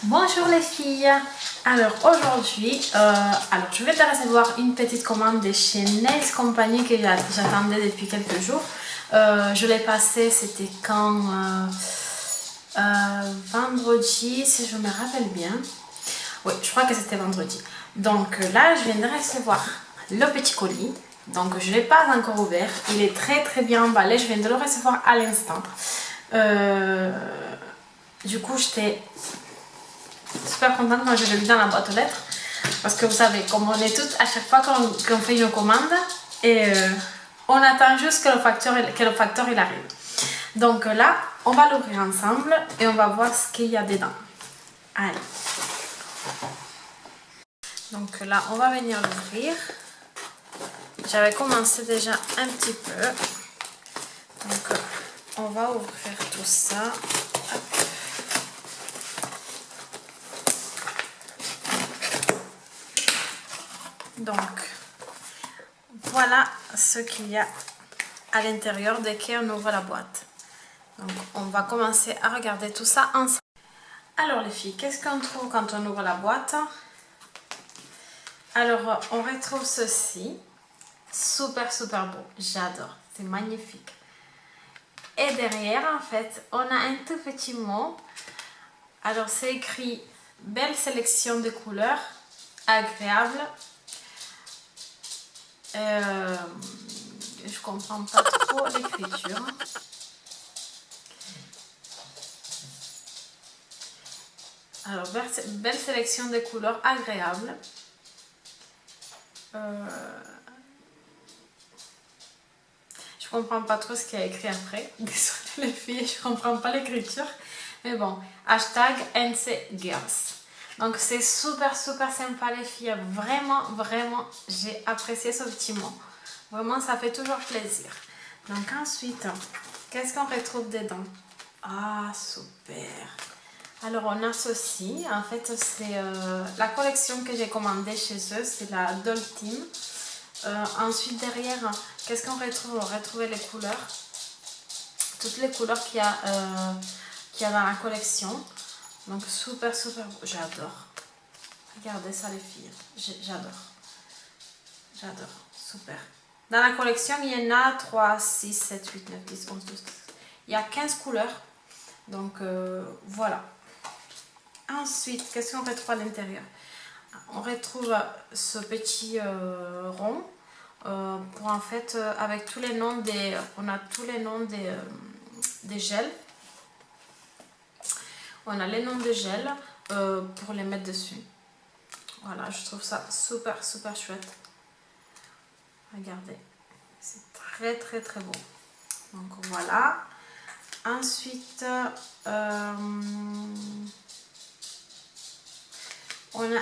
Bonjour les filles. Alors aujourd'hui, je vais te recevoir une petite commande de chez Nails Company que j'attendais depuis quelques jours. Je l'ai passée, c'était quand vendredi, si je me rappelle bien. Oui, je crois que c'était vendredi. Donc là, je viens de recevoir le petit colis. Donc je ne l'ai pas encore ouvert. Il est très bien emballé. Je viens de le recevoir à l'instant. Du coup, j'étais super contente quand je l'ai vu dans la boîte aux lettres. Parce que vous savez, comme on est toutes à chaque fois qu'on fait une commande et on attend juste que le facteur il arrive. Donc là, on va l'ouvrir ensemble et on va voir ce qu'il y a dedans. Allez. Donc là, on va venir l'ouvrir. J'avais commencé déjà un petit peu. Donc on va ouvrir tout ça. Hop. Donc voilà ce qu'il y a à l'intérieur dès qu'on ouvre la boîte. Donc on va commencer à regarder tout ça ensemble. Alors les filles, qu'est-ce qu'on trouve quand on ouvre la boîte? Alors on retrouve ceci. Super beau, j'adore, c'est magnifique. Et derrière en fait on a un tout petit mot. Alors c'est écrit belle sélection de couleurs, agréable. Je comprends pas trop l'écriture. Alors belle sélection de couleurs agréables. Je comprends pas trop ce qu'il y a écrit après. Désolée les filles, je comprends pas l'écriture. Mais bon, hashtag NCGirls. Donc c'est super sympa les filles. Vraiment, j'ai apprécié ce petit mot. Vraiment, ça fait toujours plaisir. Donc ensuite, qu'est-ce qu'on retrouve dedans? Ah, super. Alors on a ceci. En fait, c'est la collection que j'ai commandée chez eux. C'est la Doll Team. Ensuite derrière, qu'est-ce qu'on retrouve? On retrouve les couleurs, toutes les couleurs qu'il y a dans la collection. Donc super beau, j'adore. Regardez ça les filles, j'adore, super. Dans la collection il y en a 3, 6, 7, 8, 9, 10, 11, 12, il y a 15 couleurs. Donc voilà. Ensuite, qu'est-ce qu'on retrouve à l'intérieur? On retrouve ce petit rond. Pour en fait avec tous les noms on a tous les noms des gels. On a les noms des gels pour les mettre dessus. Voilà, je trouve ça super chouette. Regardez, c'est très beau. Donc voilà. Ensuite on a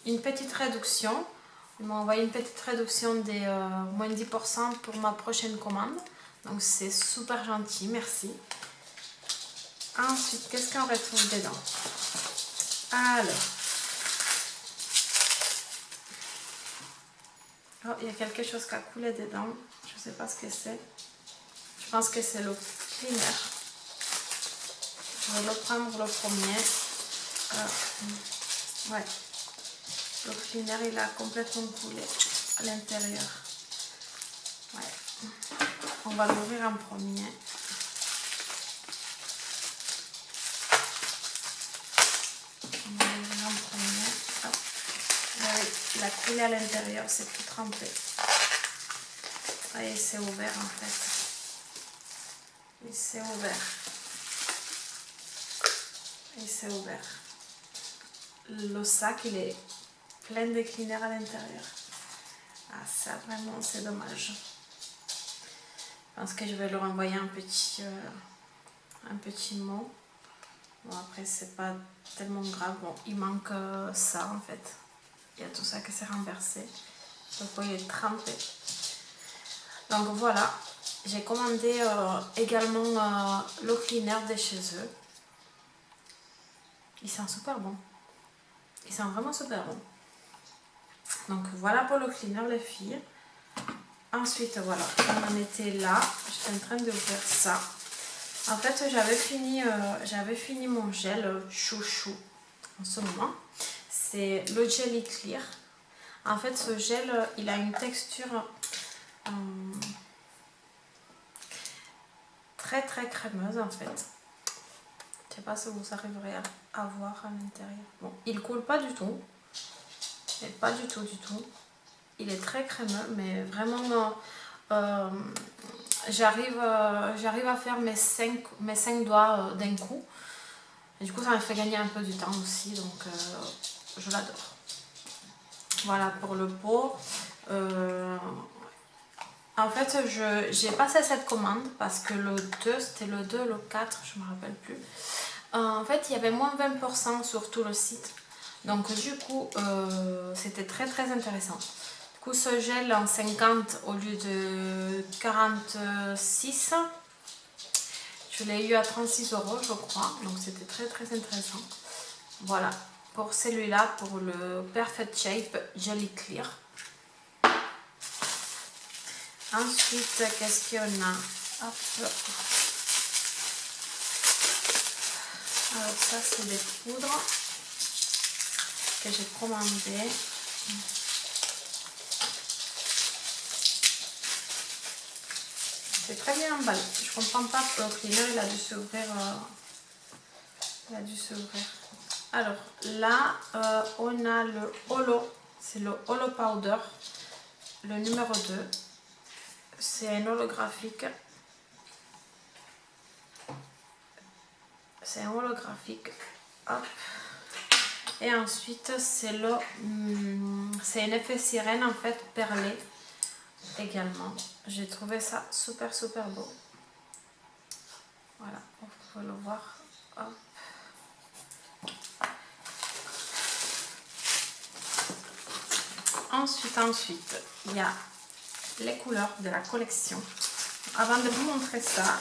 une petite réduction. Ils m'ont envoyé une petite réduction de moins 10% pour ma prochaine commande. Donc c'est super gentil, merci. Ensuite, qu'est-ce qu'on retrouve dedans? Alors. Oh, il y a quelque chose qui a coulé dedans. Je ne sais pas ce que c'est. Je pense que c'est le cleaner. Je vais le prendre le premier. Ouais. Le cleaner il a complètement coulé à l'intérieur. Ouais. On va l'ouvrir en premier. Il a coulé à l'intérieur, c'est tout trempé. Et c'est ouvert en fait. Il s'est ouvert. Le sac il est plein de cleaners à l'intérieur. Ah ça vraiment c'est dommage. Je pense que je vais leur envoyer un petit mot. Bon après c'est pas tellement grave. Bon il manque ça en fait. Il y a tout ça qui s'est renversé. Donc il est trempé. Donc voilà. J'ai commandé également le cleaner de chez eux. Il sent super bon. Il sent vraiment super bon. Donc voilà pour le cleaner les filles. Ensuite voilà, on en était là. J'étais en train d'ouvrir ça. En fait, j'avais fini mon gel chouchou en ce moment. C'est le Jelly Clear. En fait, ce gel, il a une texture très très crémeuse en fait. Je sais pas si vous arriverez à voir à l'intérieur. Bon, il coule pas du tout. Mais pas du tout. Il est très crémeux, mais vraiment j'arrive à faire mes 5 doigts d'un coup. Et du coup, ça me fait gagner un peu du temps aussi, donc je l'adore. Voilà pour le pot. En fait, j'ai passé cette commande parce que le 2, c'était le 2, le 4, je ne me rappelle plus. En fait, il y avait moins 20% sur tout le site. Donc du coup, c'était très très intéressant. Du coup, ce gel en 50 au lieu de 46, je l'ai eu à 36 € je crois. Donc c'était très très intéressant. Voilà, pour celui-là, pour le Perfect Shape Jelly Clear. Ensuite, qu'est-ce qu'il y en a? Hop. Alors ça, c'est des poudres que j'ai commandées. C'est très bien emballé. Je comprends pas que le cleaner il a dû s'ouvrir. Alors là, on a le Holo. C'est le Holo Powder, le numéro 2. C'est un holographique. C'est un holographique. Hop. Et ensuite, c'est un effet sirène en fait, perlé également. J'ai trouvé ça super super beau. Voilà, vous pouvez le voir. Hop. Ensuite, il y a les couleurs de la collection. Avant de vous montrer ça,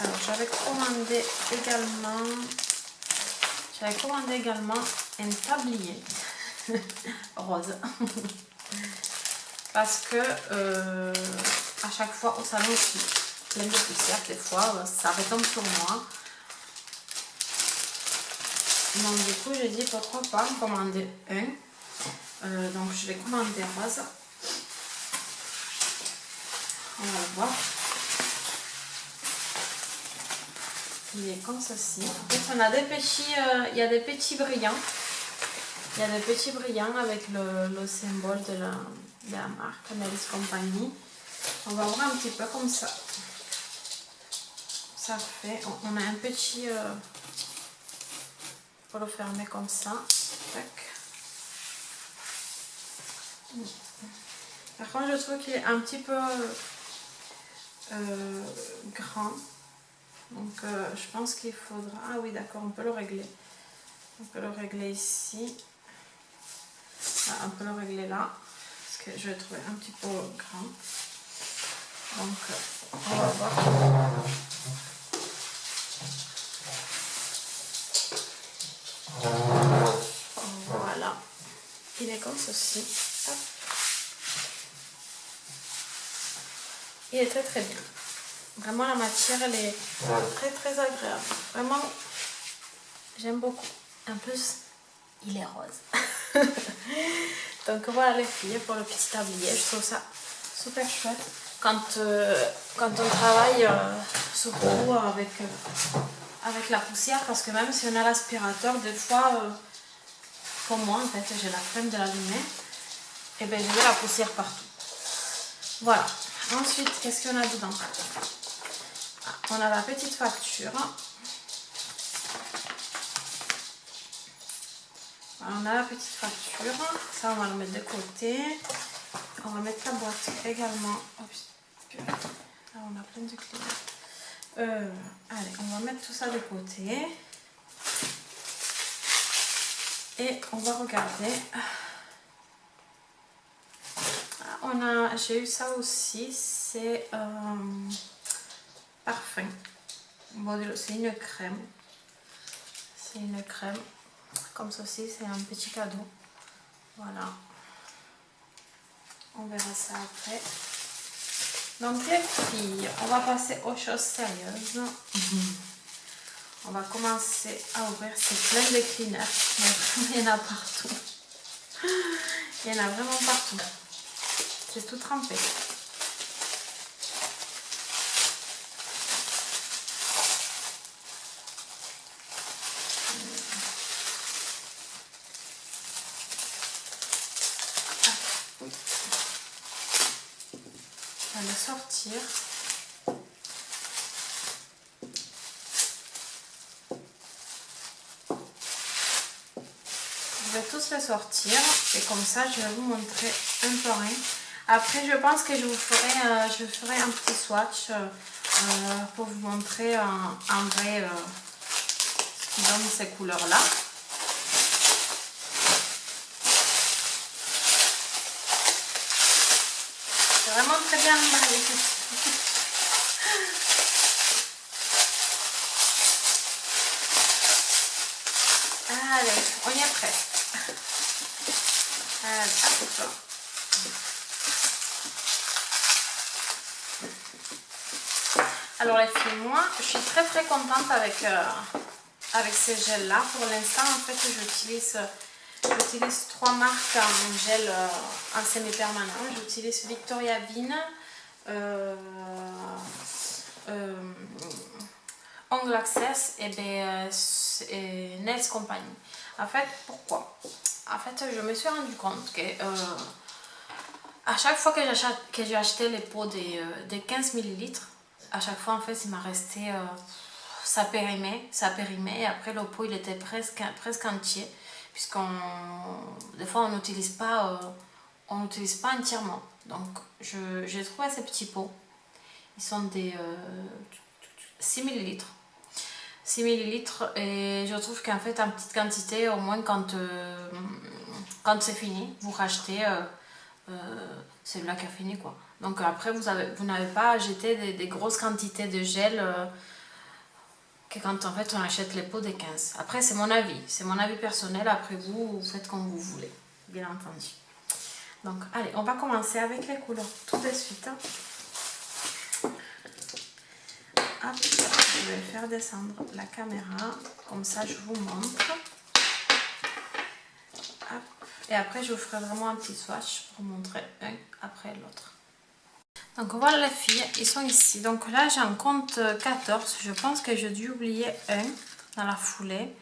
alors j'avais commandé également un tablier rose. Parce que à chaque fois au salon, je suis pleine de poussière. Des fois, ça retombe sur moi. Donc du coup, j'ai dit pourquoi pas en commander un. Donc je vais commander rose. On va le voir. Il est comme ceci. En fait, on a des petits, il y a des petits brillants. Il y a des petits brillants avec le symbole de la marque Analyse Compagnie. On va voir un petit peu comme ça. Ça fait, on a un petit, pour le fermer comme ça. Tac. Par contre, je trouve qu'il est un petit peu grand. Donc, je pense qu'il faudra... Ah oui, d'accord, on peut le régler. On peut le régler ici. Ah, on peut le régler là. Parce que je vais trouver un petit peu grand. Donc, on va voir. Voilà. Il est comme ceci. Hop. Il est très très bien. Vraiment la matière elle est très très agréable. Vraiment j'aime beaucoup. En plus il est rose. Donc voilà les filles pour le petit tablier. Je trouve ça super chouette. Quand on travaille surtout avec la poussière, parce que même si on a l'aspirateur, des fois comme moi en fait j'ai la flemme de l'allumer, et bien j'ai la poussière partout. Voilà. Ensuite, qu'est-ce qu'on a dedans? On a la petite facture. On a la petite facture. Ça, on va le mettre de côté. On va mettre la boîte également. Oh, là, on a plein de clés. Allez, on va mettre tout ça de côté. Et on va regarder. J'ai eu ça aussi. C'est parfum. Bon, c'est une crème. C'est une crème. Comme ceci, c'est un petit cadeau. Voilà. On verra ça après. Donc les filles, on va passer aux choses sérieuses. On va commencer à ouvrir, c'est plein de cleaners. Il y en a partout. Il y en a vraiment partout. C'est tout trempé. On va le sortir. Je vais tous les sortir et comme ça je vais vous montrer un peu rien. Après je pense que je ferai un petit swatch pour vous montrer en vrai ce qui donne ces couleurs là. C'est vraiment très bien emballé. Allez, on y est presque. Allez, hop. Alors les filles, moi je suis très contente avec ces gels là. Pour l'instant en fait j'utilise 3 marques en gel en semi-permanent. J'utilise Victoria Vine, Ongle Access et Nails Company. En fait, pourquoi? En fait, je me suis rendu compte que à chaque fois que j'ai acheté les pots des 15 ml, à chaque fois en fait il m'a resté ça périmait et après le pot il était presque entier, puisqu'on des fois on n'utilise pas entièrement. Donc j'ai trouvé ces petits pots, ils sont des 6 ml. 6 ml et je trouve qu'en fait en petite quantité, au moins quand c'est fini, vous rachetez celui-là qui a fini quoi. Donc après vous n'avez pas à jeter des grosses quantités de gel que quand en fait on achète les pots des 15. Après c'est mon avis personnel, après vous faites comme vous voulez, bien entendu. Donc allez, on va commencer avec les couleurs tout de suite. Hop, je vais faire descendre la caméra, comme ça je vous montre. Hop. Et après je vous ferai vraiment un petit swatch pour montrer un après l'autre. Donc voilà les filles, ils sont ici. Donc là j'en compte 14, je pense que j'ai dû oublier un dans la foulée.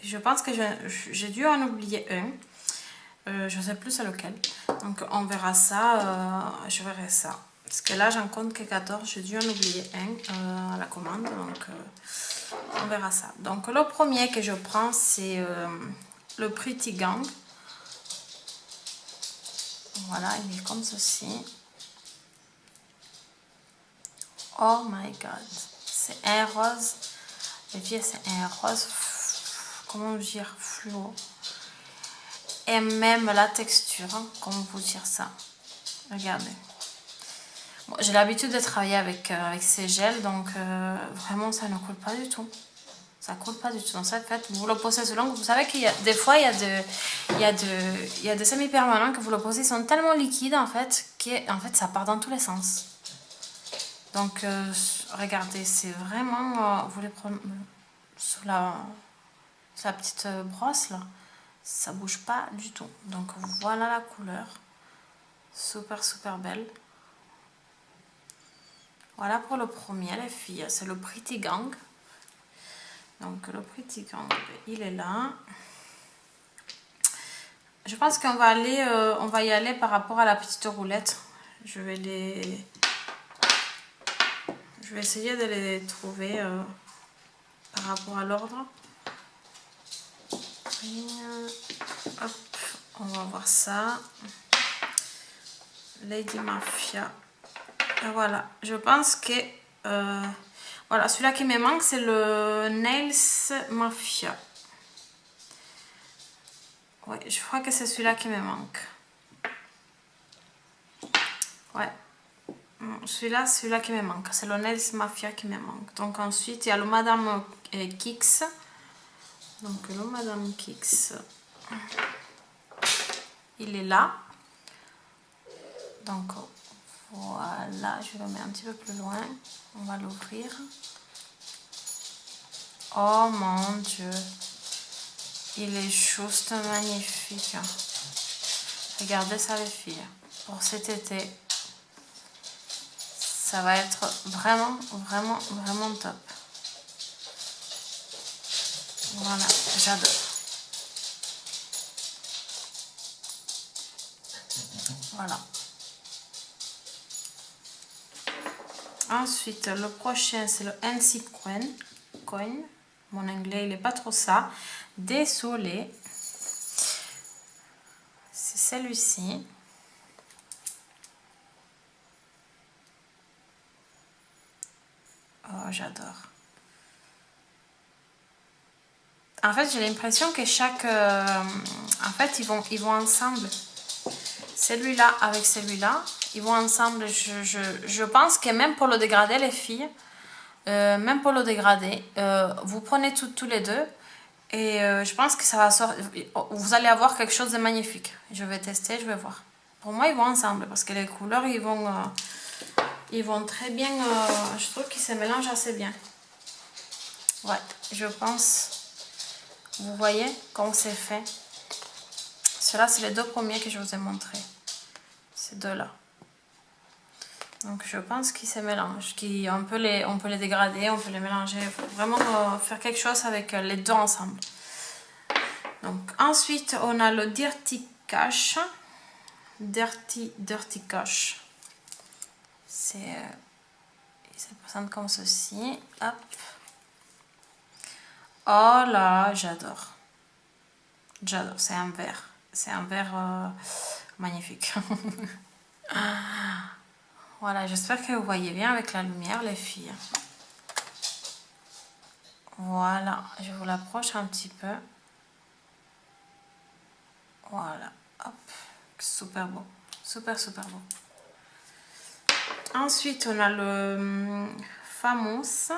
Je pense que j'ai dû en oublier un. Je ne sais plus c'est lequel. Donc on verra ça, je verrai ça. Parce que là j'en compte que 14, j'ai dû en oublier un à la commande. Donc on verra ça. Donc le premier que je prends c'est le Pretty Gang. Voilà, il est comme ceci. Oh my god. C'est un rose. Les filles, c'est un rose, comment dire, fluo. Et même la texture, hein, comment vous dire ça. Regardez. Bon, j'ai l'habitude de travailler avec ces gels, donc vraiment ça ne coule pas du tout. Ça coule pas du tout. Donc ça, en fait, vous le posez selon. Vous savez qu'il y a des fois, il y a des semi-permanents que vous le posez, ils sont tellement liquides en fait, qu'en fait ça part dans tous les sens. Donc regardez, c'est vraiment, vous les prenez sur la petite brosse là, ça bouge pas du tout. Donc voilà la couleur, super belle. Voilà pour le premier les filles, c'est le Pretty Gang. Donc le Pretty Gang, il est là. Je pense qu'on va on va y aller par rapport à la petite roulette. Je vais essayer de les trouver par rapport à l'ordre. Hop, on va voir ça. Lady Mafia. Et voilà, je pense que voilà, celui-là qui me manque, c'est le Nails Mafia. Ouais, je crois que c'est celui-là qui me manque. Ouais, celui-là qui me manque, c'est le Nails Mafia qui me manque. Donc ensuite, il y a le Madame Kicks. Donc le Madame Kicks, il est là. Donc voilà, je le mets un petit peu plus loin. On va l'ouvrir. Oh mon Dieu. Il est juste magnifique. Regardez ça les filles. Pour cet été, ça va être vraiment, vraiment, vraiment top. Voilà, j'adore. Voilà. Ensuite, le prochain, c'est le NC Coin. Mon anglais, il n'est pas trop ça. Désolé. C'est celui-ci. Oh, j'adore. En fait, j'ai l'impression que chaque... en fait, ils vont ensemble. Celui-là avec celui-là, ils vont ensemble. Je pense que même pour le dégradé, les filles, même pour le dégradé, vous prenez tous les deux. Et je pense que ça va sortir. Vous allez avoir quelque chose de magnifique. Je vais tester, je vais voir. Pour moi, ils vont ensemble parce que les couleurs, ils vont très bien. Je trouve qu'ils se mélangent assez bien. Ouais, je pense. Vous voyez comment c'est fait. Ceux-là, c'est les deux premiers que je vous ai montrés. Ces deux-là. Donc, je pense qu'ils se mélangent. On peut les dégrader, on peut les mélanger. Il faut vraiment faire quelque chose avec les deux ensemble. Donc, ensuite, on a le Dirty Cash. Dirty Cash. Il se présente comme ceci. Hop. Oh là, j'adore. J'adore. C'est un vert. C'est un vert magnifique. Voilà, j'espère que vous voyez bien avec la lumière, les filles. Voilà, je vous l'approche un petit peu. Voilà, hop. Super beau. Super, super beau. Ensuite, on a le Famous.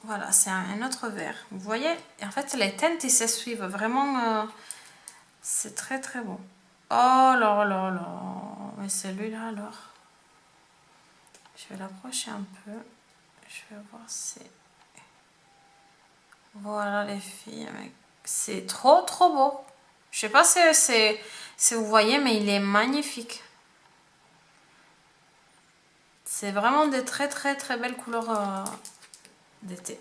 Voilà, c'est un autre vert. Vous voyez, en fait, les teintes, ils se suivent. Vraiment, c'est très, très beau. Oh là là là. Mais celui-là, alors. Je vais l'approcher un peu. Je vais voir si... Voilà, les filles. C'est trop, trop beau. Je sais pas si vous voyez, mais il est magnifique. C'est vraiment des très, très, très belles couleurs d'été.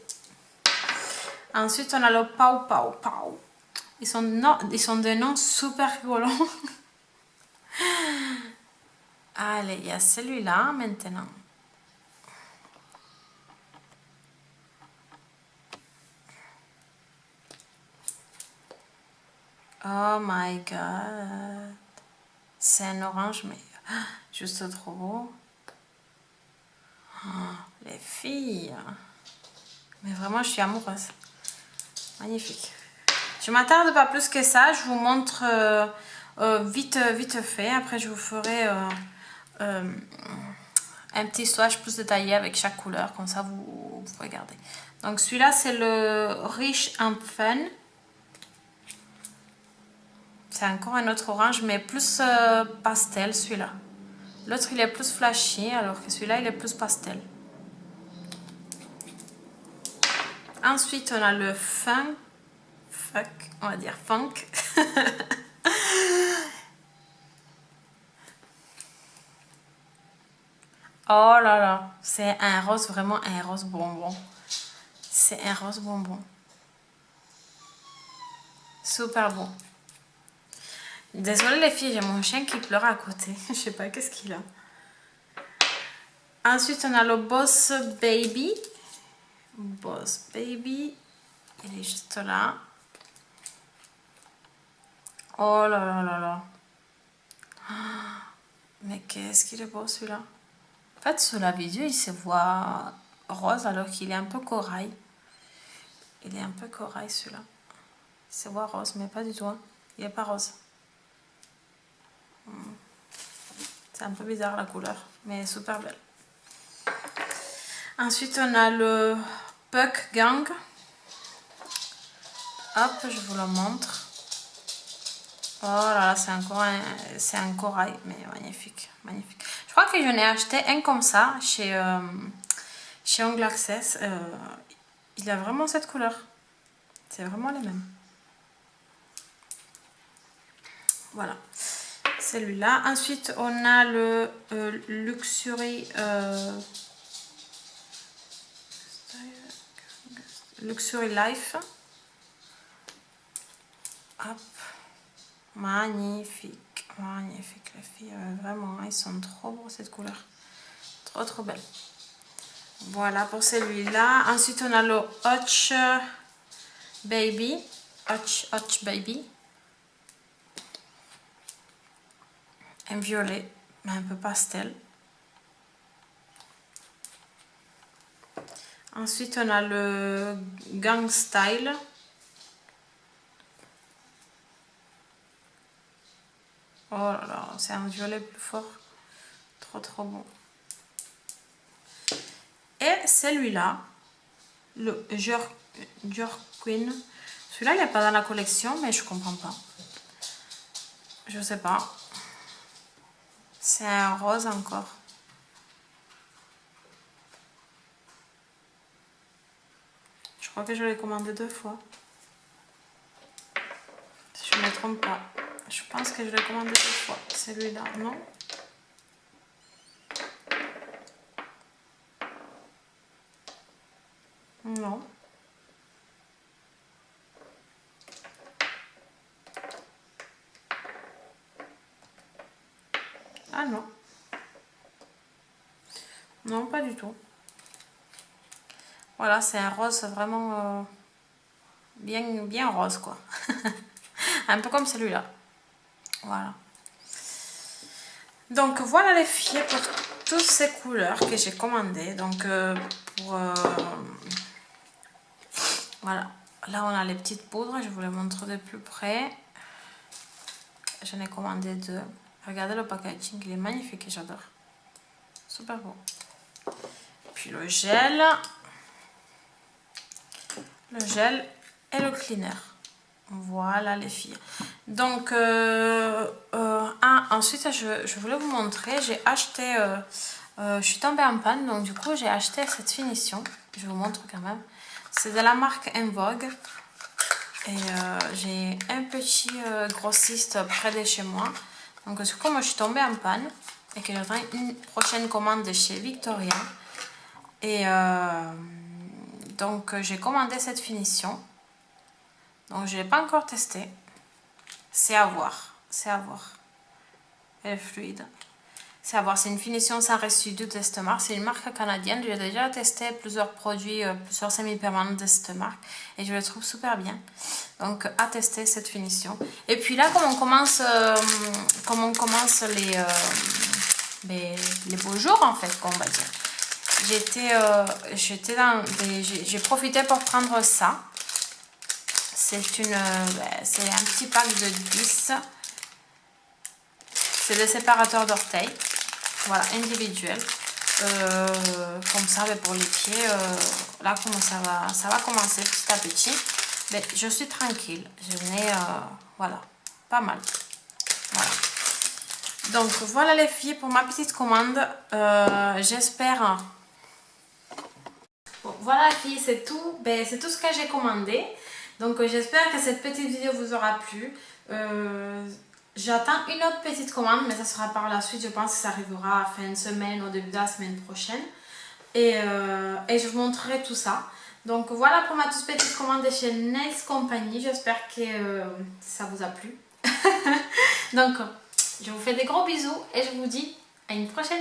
Ensuite, on a le Pau Pau Pau. Ils sont des noms super rigolos. Allez, il y a celui-là maintenant. Oh my god. C'est un orange, mais juste trop beau. Oh, les filles. Mais vraiment, je suis amoureuse. Magnifique. Je m'attarde pas plus que ça. Je vous montre vite fait. Après, je vous ferai un petit swatch plus détaillé avec chaque couleur. Comme ça, vous regardez. Donc, celui-là, c'est le Rich and Fun. C'est encore un autre orange, mais plus pastel, celui-là. L'autre, il est plus flashy, alors que celui-là, il est plus pastel. Ensuite, on a le Funk. On va dire Funk. Oh là là, c'est un rose, vraiment un rose bonbon. C'est un rose bonbon. Super bon. Désolée les filles, j'ai mon chien qui pleure à côté. Je sais pas qu'est-ce qu'il a. Ensuite, on a le Boss Baby. Boss Baby. Il est juste là. Oh là là là là. Mais qu'est-ce qu'il est beau celui-là. En fait, sur la vidéo, il se voit rose alors qu'il est un peu corail. Il est un peu corail celui-là. Il se voit rose, mais pas du tout. Hein. Il n'est pas rose. C'est un peu bizarre la couleur, mais super belle. Ensuite, on a le Puck Gang. Hop, je vous le montre. Oh là là, c'est un corail, mais magnifique, magnifique. Je crois que je n'ai acheté un comme ça chez Ongles Access. Il a vraiment cette couleur. C'est vraiment les mêmes. Voilà. Celui-là. Ensuite, on a le Luxury... Luxury Life. Hop. Magnifique, magnifique les filles, vraiment, ils sont trop beaux cette couleur, trop trop belle. Voilà pour celui-là. Ensuite on a le Hotch Baby, Hotch Baby, un violet, mais un peu pastel. Ensuite on a le Gang Style. Oh là là, c'est un violet plus fort. Trop trop bon. Et celui-là, le Jorquin. Celui-là, il n'est pas dans la collection, mais je comprends pas. Je sais pas. C'est un rose encore. Je crois que je l'ai commandé 2 fois. Si je ne me trompe pas. Je pense que je l'ai commandé 2 fois. Celui-là, non? Non. Ah non. Non, pas du tout. Voilà, c'est un rose vraiment bien rose, quoi. Un peu comme celui-là. Voilà. Donc voilà les filles pour toutes ces couleurs que j'ai commandées. Donc voilà. Là on a les petites poudres. Je vous les montre de plus près. J'en ai commandé 2. Regardez le packaging, il est magnifique et j'adore. Super beau. Puis le gel. Le gel et le cleaner. Voilà les filles. Donc ensuite je voulais vous montrer, j'ai acheté, je suis tombée en panne, donc du coup j'ai acheté cette finition. Je vous montre quand même. C'est de la marque En Vogue. Et j'ai un petit grossiste près de chez moi. Donc du coup moi je suis tombée en panne et que j'attends une prochaine commande de chez Victoria. Et donc j'ai commandé cette finition. Donc je ne l'ai pas encore testé. C'est à voir. C'est à voir. Elle est fluide. C'est à voir. C'est une finition sans résidu de cette marque. C'est une marque canadienne. J'ai déjà testé plusieurs produits, plusieurs semi-permanents de cette marque. Et je le trouve super bien. Donc à tester cette finition. Et puis là, comme on commence les beaux jours en fait, on va dire. J'ai profité pour prendre ça. C'est un petit pack de 10. C'est des séparateurs d'orteils. Voilà, individuels. Comme ça, pour les pieds, là, comment ça va commencer petit à petit. Mais je suis tranquille. Je n'ai, voilà, pas mal. Voilà. Donc, voilà les filles pour ma petite commande. J'espère... Bon, voilà les filles, c'est tout. C'est tout ce que j'ai commandé. Donc j'espère que cette petite vidéo vous aura plu. J'attends une autre petite commande, mais ça sera par la suite. Je pense que ça arrivera à fin de semaine, au début de la semaine prochaine. Et je vous montrerai tout ça. Donc voilà pour ma toute petite commande de chez Nails Company. J'espère que ça vous a plu. Donc je vous fais des gros bisous et je vous dis à une prochaine vidéo.